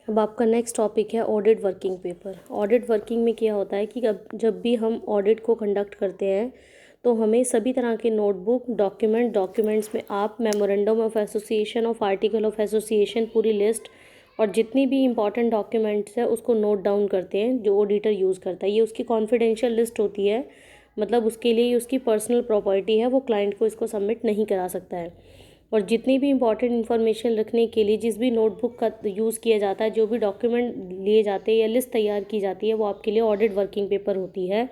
अब आपका next topic है audit working paper. Audit working में क्या होता है कि जब भी हम ऑडिट को कंडक्ट करते हैं तो हमें सभी तरह के नोटबुक डॉक्यूमेंट्स में आप memorandum of association of article of association पूरी लिस्ट और जितनी भी इंपॉर्टेंट डॉक्यूमेंट्स है उसको नोट डाउन करते हैं जो ऑडिटर यूज़ करता है। ये उसकी कॉन्फिडेंशियल लिस्ट होती है, मतलब उसके लिए उसकी पर्सनल प्रॉपर्टी है, वो क्लाइंट को इसको सबमिट नहीं करा सकता है। और जितनी भी इंपॉर्टेंट इन्फॉर्मेशन रखने के लिए जिस भी नोटबुक का यूज़ किया जाता है, जो भी डॉक्यूमेंट लिए जाते हैं या लिस्ट तैयार की जाती है, वो आपके लिए ऑडिट वर्किंग पेपर होती है।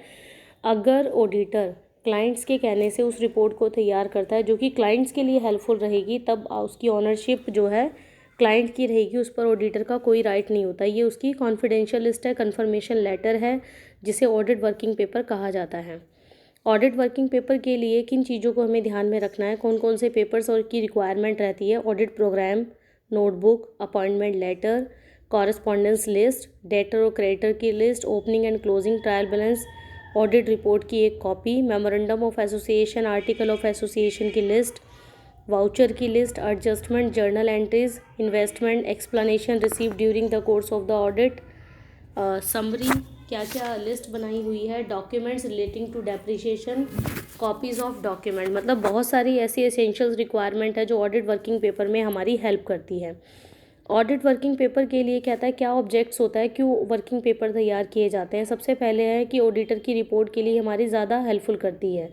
अगर ऑडिटर क्लाइंट्स के कहने से उस रिपोर्ट को तैयार करता है जो कि क्लाइंट्स के लिए हेल्पफुल रहेगी, तब उसकी ऑनरशिप जो है क्लाइंट की रहेगी, उस पर ऑडिटर का कोई राइट नहीं होता। ये उसकी कॉन्फिडेंशियल लिस्ट है, कन्फर्मेशन लेटर है, जिसे ऑडिट वर्किंग पेपर कहा जाता है। ऑडिट वर्किंग पेपर के लिए किन चीज़ों को हमें ध्यान में रखना है, कौन कौन से पेपर्स और की रिक्वायरमेंट रहती है? Audit program, notebook, appointment letter, correspondence list, debtor और क्रेडिटर की list, opening and closing trial balance, audit report की एक copy, memorandum of association, article of association की लिस्ट, वाउचर की list, adjustment, journal entries, investment explanation receive during the course of the audit, summary, क्या क्या list बनाई हुई है, documents relating to depreciation, copies of document. मतलब बहुत सारी ऐसी एसेंशियल्स रिक्वायरमेंट है जो ऑडिट वर्किंग पेपर में हमारी हेल्प करती है। ऑडिट वर्किंग पेपर के लिए कहता है क्या ऑब्जेक्ट्स होता है, क्यों वर्किंग पेपर तैयार किए जाते हैं। सबसे पहले है कि ऑडिटर की रिपोर्ट के लिए हमारी ज़्यादा हेल्पफुल करती है।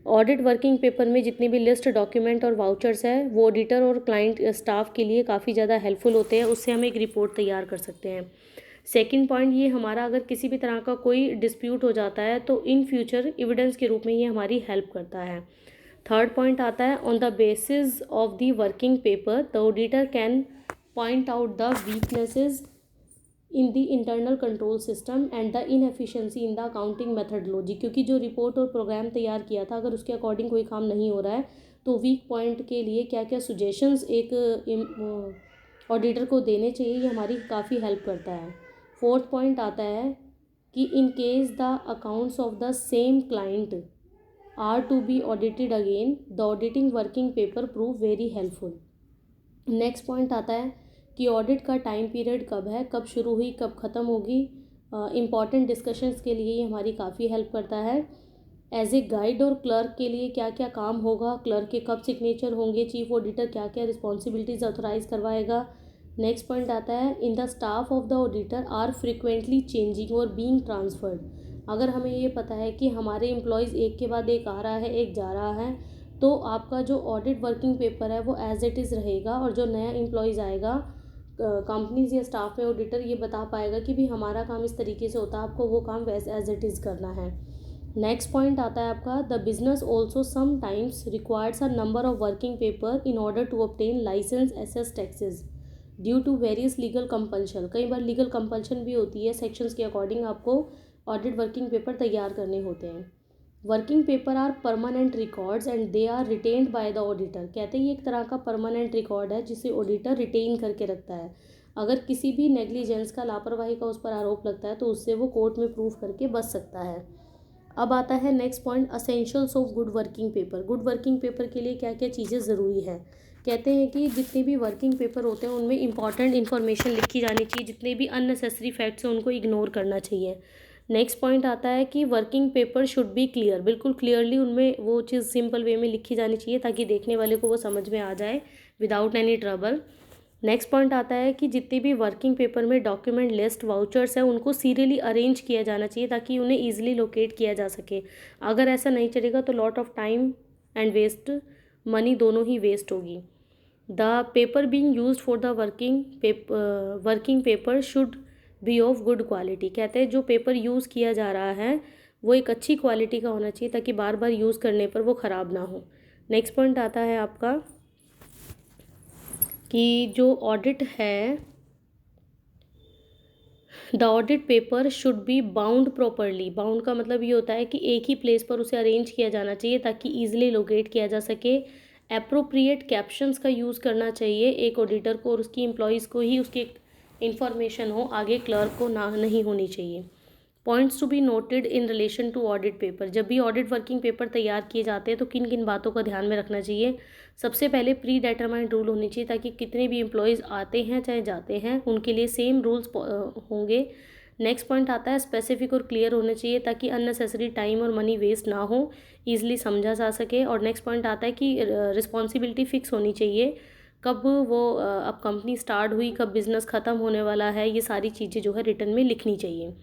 ऑडिट वर्किंग पेपर में जितनी भी लिस्ट, डॉक्यूमेंट और वाउचर्स है वो ऑडिटर और क्लाइंट स्टाफ के लिए काफ़ी ज़्यादा हेल्पफुल होते हैं, उससे हम एक रिपोर्ट तैयार कर सकते हैं। सेकंड पॉइंट, ये हमारा अगर किसी भी तरह का कोई डिस्प्यूट हो जाता है तो इन फ्यूचर एविडेंस के रूप में ये हमारी हेल्प करता है। थर्ड पॉइंट आता है on the basis of the working paper the auditor can point out the weaknesses in the internal control system and the inefficiency in the accounting methodology. क्योंकि जो रिपोर्ट और प्रोग्राम तैयार किया था अगर उसके अकॉर्डिंग कोई काम नहीं हो रहा है तो वीक पॉइंट के लिए क्या क्या सुजेशंस एक ऑडिटर को देने चाहिए, ये हमारी काफ़ी हेल्प करता है। फोर्थ पॉइंट आता है कि in case the accounts of the same client are to be audited again the auditing working paper prove very helpful. Next point आता है कि ऑडिट का टाइम पीरियड कब है, कब शुरू हुई कब ख़त्म होगी। इम्पॉर्टेंट डिस्कशंस के लिए ये हमारी काफ़ी हेल्प करता है। एज ए गाइड और क्लर्क के लिए क्या क्या काम होगा, क्लर्क के कब सिग्नेचर होंगे, चीफ ऑडिटर क्या क्या रिस्पॉन्सिबिलिटीज़ ऑथोराइज करवाएगा। नेक्स्ट पॉइंट आता है in the staff of the auditor are frequently changing और बीइंग ट्रांसफर्ड। अगर हमें ये पता है कि हमारे एम्प्लॉयज़ एक के बाद एक आ रहा है, एक जा रहा है, तो आपका जो ऑडिट वर्किंग पेपर है वो एज इट इज़ रहेगा और जो नया एम्प्लॉयज़ आएगा कंपनीज या स्टाफ में ऑडिटर ये बता पाएगा कि भी हमारा काम इस तरीके से होता है, आपको वो काम वैसे एज इट इज़ करना है। नेक्स्ट पॉइंट आता है आपका the business also sometimes requires a number of working paper in order to obtain licence assess taxes due to various legal compulsion. कई बार लीगल कंपल्शन भी होती है, सेक्शंस के अकॉर्डिंग आपको ऑडिट वर्किंग पेपर तैयार करने होते हैं। Working paper are permanent records and they are retained by the auditor. कहते हैं ये एक तरह का परमानेंट रिकॉर्ड है जिसे ऑडिटर रिटेन करके रखता है। अगर किसी भी नेग्लिजेंस का, लापरवाही का उस पर आरोप लगता है तो उससे वो कोर्ट में प्रूफ करके बच सकता है। अब आता है next point essentials of good working paper. Good working paper के लिए क्या क्या चीज़ें ज़रूरी है। कहते हैं कि जितने भी वर्किंग पेपर होते हैं उनमें इंपॉर्टेंट इन्फॉर्मेशन लिखी जानी चाहिए, जितने भी अननेसेसरी फैक्ट्स हैं उनको इग्नोर करना चाहिए। नेक्स्ट पॉइंट आता है कि working paper should be clear, बिल्कुल क्लियरली उनमें वो चीज़ सिंपल वे में लिखी जानी चाहिए ताकि देखने वाले को वो समझ में आ जाए without any trouble. Next point आता है कि जितने भी वर्किंग पेपर में डॉक्यूमेंट लिस्ट वाउचर्स है उनको सीरियली अरेंज किया जाना चाहिए ताकि उन्हें ईजिली लोकेट किया जा सके। अगर ऐसा नहीं चलेगा तो lot of time and waste, money दोनों ही वेस्ट होगी। The paper being used for the working paper should be of good quality. कहते हैं जो पेपर यूज़ किया जा रहा है वो एक अच्छी क्वालिटी का होना चाहिए ताकि बार बार यूज़ करने पर वो ख़राब ना हो। नेक्स्ट पॉइंट आता है आपका कि जो ऑडिट है the audit paper should be bound properly. Bound का मतलब ये होता है कि एक ही प्लेस पर उसे अरेंज किया जाना चाहिए ताकि ईजिली लोकेट किया जा सके। अप्रोप्रिएट कैप्शंस का यूज़ करना चाहिए एक ऑडिटर को और उसकी एम्प्लॉयज़ को ही उसकी इंफॉर्मेशन हो, आगे क्लर्क को ना नहीं होनी चाहिए। Points to be noted in relation to audit paper. जब भी ऑडिट वर्किंग पेपर तैयार किए जाते हैं तो किन किन बातों का ध्यान में रखना चाहिए। सबसे पहले प्री डिटरमाइंड रूल होनी चाहिए, ताकि कितने भी एम्प्लॉयज़ आते हैं चाहे जाते हैं उनके लिए सेम रूल्स होंगे। नेक्स्ट पॉइंट आता है स्पेसिफिक और क्लियर होने चाहिए, ताकि अननेसेसरी टाइम और मनी वेस्ट ना हो, ईजिली समझा जा सके। और नेक्स्ट पॉइंट आता है कि रिस्पॉन्सिबिलिटी फिक्स होनी चाहिए, कब वो अब कंपनी स्टार्ट हुई, कब बिज़नेस ख़त्म होने वाला है, ये सारी चीज़ें जो है रिटर्न में लिखनी चाहिए।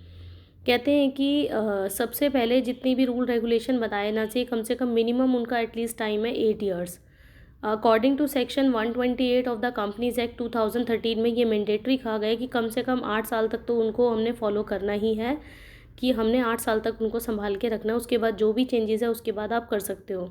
कहते हैं कि सबसे पहले जितनी भी रूल रेगुलेशन बताए ना चाहिए, कम से कम मिनिमम उनका एटलीस्ट टाइम है 8 years. According to section 128 of the companies act 2013 में ये मैंडेटरी कहा गया है कि कम से कम 8 साल तक तो उनको हमने फॉलो करना ही है, कि हमने 8 साल तक उनको संभाल के रखना है। उसके बाद जो भी चेंजेस है उसके बाद आप कर सकते हो।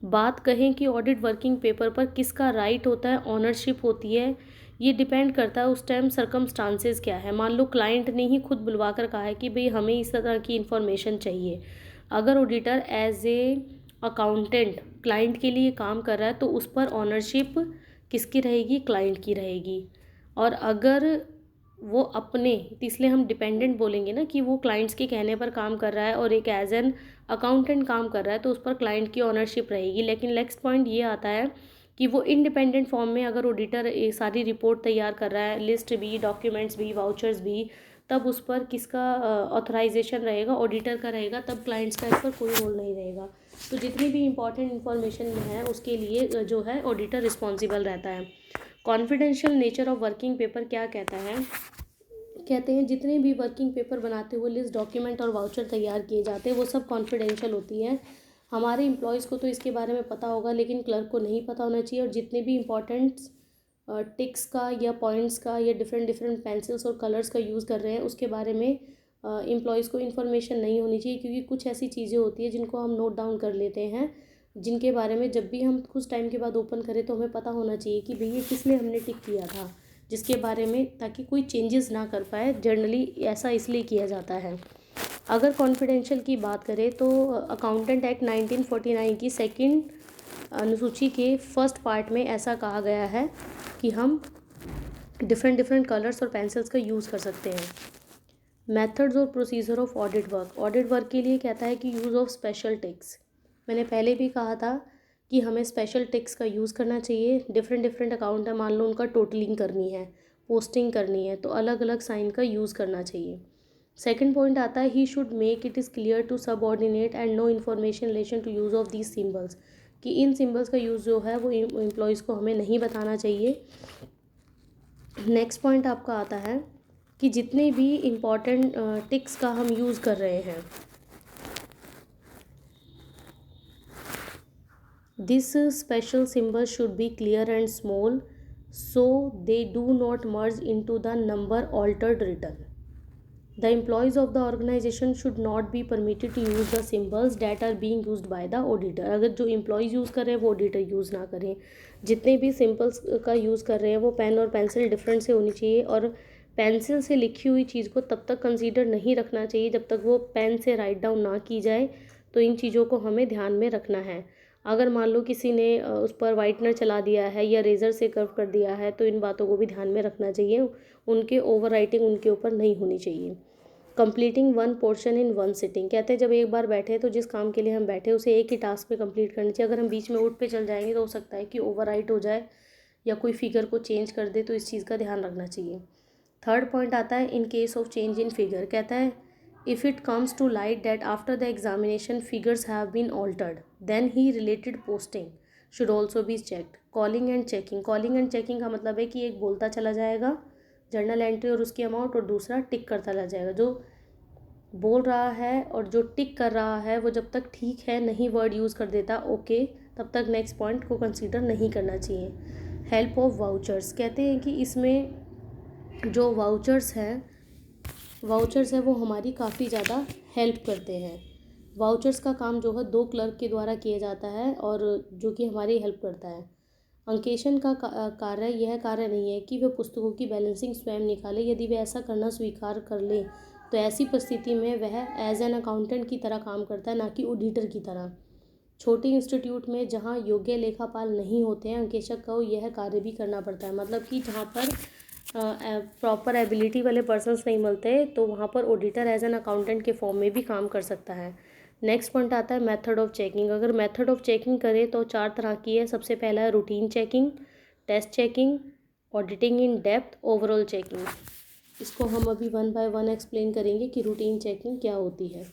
बात कहें कि ऑडिट वर्किंग पेपर पर किसका राइट होता है, ऑनरशिप होती है, ये डिपेंड करता है उस टाइम सर्कमस्टांसेस क्या है। मान लो क्लाइंट ने ही खुद बुलवा कर कहा है कि भाई हमें इस तरह की इन्फॉर्मेशन चाहिए, अगर auditor as a accountant client के लिए काम कर रहा है तो उस पर ऑनरशिप किसकी रहेगी, क्लाइंट की रहेगी। और अगर वो अपने, इसलिए हम डिपेंडेंट बोलेंगे ना, कि वो क्लाइंट्स के कहने पर काम कर रहा है और एक एज एन अकाउंटेंट काम कर रहा है तो उस पर क्लाइंट की ऑनरशिप रहेगी। लेकिन नेक्स्ट पॉइंट ये आता है कि वो इंडिपेंडेंट फॉर्म में अगर ऑडिटर सारी रिपोर्ट तैयार कर रहा है, लिस्ट भी, डॉक्यूमेंट्स भी, वाउचर्स भी, तब उस पर किसका ऑथराइजेशन रहेगा, ऑडिटर का रहेगा, तब क्लाइंट्स का इस पर कोई रोल नहीं रहेगा। तो जितनी भी इंपॉर्टेंट इन्फॉर्मेशन है उसके लिए जो है ऑडिटर रिस्पॉन्सिबल रहता है। Confidential nature of working paper क्या कहता है, कहते हैं जितने भी वर्किंग पेपर बनाते हुए लिस्ट, डॉक्यूमेंट और वाउचर तैयार किए जाते हैं वो सब कॉन्फिडेंशियल होती है। हमारे एम्प्लॉयज़ को तो इसके बारे में पता होगा लेकिन क्लर्क को नहीं पता होना चाहिए। और जितने भी इंपॉर्टेंट टिक्स का या पॉइंट्स का या डिफरेंट डिफरेंट पेंसिल्स और कलर्स का यूज़ कर रहे हैं उसके बारे में एम्प्लॉयज़ को इन्फॉर्मेशन नहीं होनी चाहिए, क्योंकि कुछ ऐसी चीज़ें होती है जिनको हम नोट डाउन कर लेते हैं, जिनके बारे में जब भी हम कुछ टाइम के बाद ओपन करें तो हमें पता होना चाहिए कि भई ये किस लिए हमने टिक किया था, जिसके बारे में, ताकि कोई चेंजेस ना कर पाए। जनरली ऐसा इसलिए किया जाता है। अगर कॉन्फिडेंशियल की बात करें तो अकाउंटेंट एक्ट 1949 की सेकंड अनुसूची के फर्स्ट पार्ट में ऐसा कहा गया है कि हम डिफरेंट डिफरेंट कलर्स और पेंसिल्स का यूज़ कर सकते हैं। मेथड्स और procedure of audit work. Audit work के लिए कहता है कि यूज़ ऑफ स्पेशल टिक्स। मैंने पहले भी कहा था कि हमें स्पेशल टिक्स का यूज़ करना चाहिए। डिफरेंट डिफरेंट अकाउंट है, मान लो उनका टोटलिंग करनी है, पोस्टिंग करनी है, तो अलग अलग साइन का यूज़ करना चाहिए। सेकंड पॉइंट आता है he should make it is clear to subordinate and no information relation to use of these symbols, कि इन सिम्बल्स का यूज़ जो है वो एम्प्लॉयज़ को हमें नहीं बताना चाहिए। नेक्स्ट पॉइंट आपका आता है कि जितने भी इम्पॉर्टेंट टिक्स का हम यूज़ कर रहे हैं, this special symbol should be clear and small so they do not merge into the number altered return. The employees of the organisation should not be permitted to use the symbols that are being used by the auditor. अगर जो employees use कर रहे हैं वो auditor use ना करें। जितने भी सिम्बल्स का यूज़ कर रहे हैं वो पेन और पेंसिल डिफरेंट से होनी चाहिए, और पेंसिल से लिखी हुई चीज़ को तब तक कंसीडर नहीं रखना चाहिए जब तक वो पेन से राइट डाउन ना की जाए। तो इन चीज़ों को हमें ध्यान में रखना है। अगर मान लो किसी ने उस पर वाइटनर चला दिया है या रेज़र से कर्व कर दिया है तो इन बातों को भी ध्यान में रखना चाहिए। उनके ओवर राइटिंग उनके ऊपर नहीं होनी चाहिए। Completing one portion in one sitting. कहते हैं जब एक बार बैठे तो जिस काम के लिए हम बैठे उसे एक ही टास्क में कंप्लीट करनी चाहिए। अगर हम बीच में उठ पे चल जाएंगे तो हो सकता है कि ओवर राइट हो जाए या कोई फिगर को चेंज कर दे, तो इस चीज़ का ध्यान रखना चाहिए। थर्ड पॉइंट आता है in case of change in figure. कहता है if it comes to light that after the examination figures have been altered then he related posting should also be checked. Calling and checking. Calling and checking का मतलब है कि एक बोलता चला जाएगा जर्नल एंट्री और उसकी अमाउंट, और दूसरा टिक करता चला जाएगा। जो बोल रहा है और जो टिक कर रहा है वो जब तक ठीक है नहीं वर्ड यूज़ कर देता ओके, तब तक नेक्स्ट पॉइंट को कंसीडर नहीं करना चाहिए। Help of vouchers. कहते हैं कि इसमें जो वाउचर्स है वो हमारी काफ़ी ज़्यादा हेल्प करते हैं। वाउचर्स का काम जो है 2 क्लर्क के द्वारा किया जाता है और जो कि हमारी हेल्प करता है। अंकेशन का कार्य यह कार्य नहीं है कि वह पुस्तकों की बैलेंसिंग स्वयं निकाले। यदि वह ऐसा करना स्वीकार कर ले तो ऐसी परिस्थिति में वह एज एन अकाउंटेंट की तरह काम करता है, ना कि ऑडिटर की तरह। छोटे इंस्टीट्यूट में जहाँ योग्य लेखापाल नहीं होते हैं, अंकेशक को यह कार्य भी करना पड़ता है। मतलब कि जहाँ पर प्रॉपर एबिलिटी वाले पर्सन्स नहीं मिलते, तो वहाँ पर ऑडिटर एज एन अकाउंटेंट के फॉर्म में भी काम कर सकता है। नेक्स्ट पॉइंट आता है मेथड ऑफ चेकिंग। अगर मेथड ऑफ चेकिंग करें तो 4 तरह की है। सबसे पहला है routine checking, test checking, auditing in depth, overall checking. इसको हम अभी वन बाय वन एक्सप्लेन करेंगे कि रूटीन चेकिंग क्या होती है।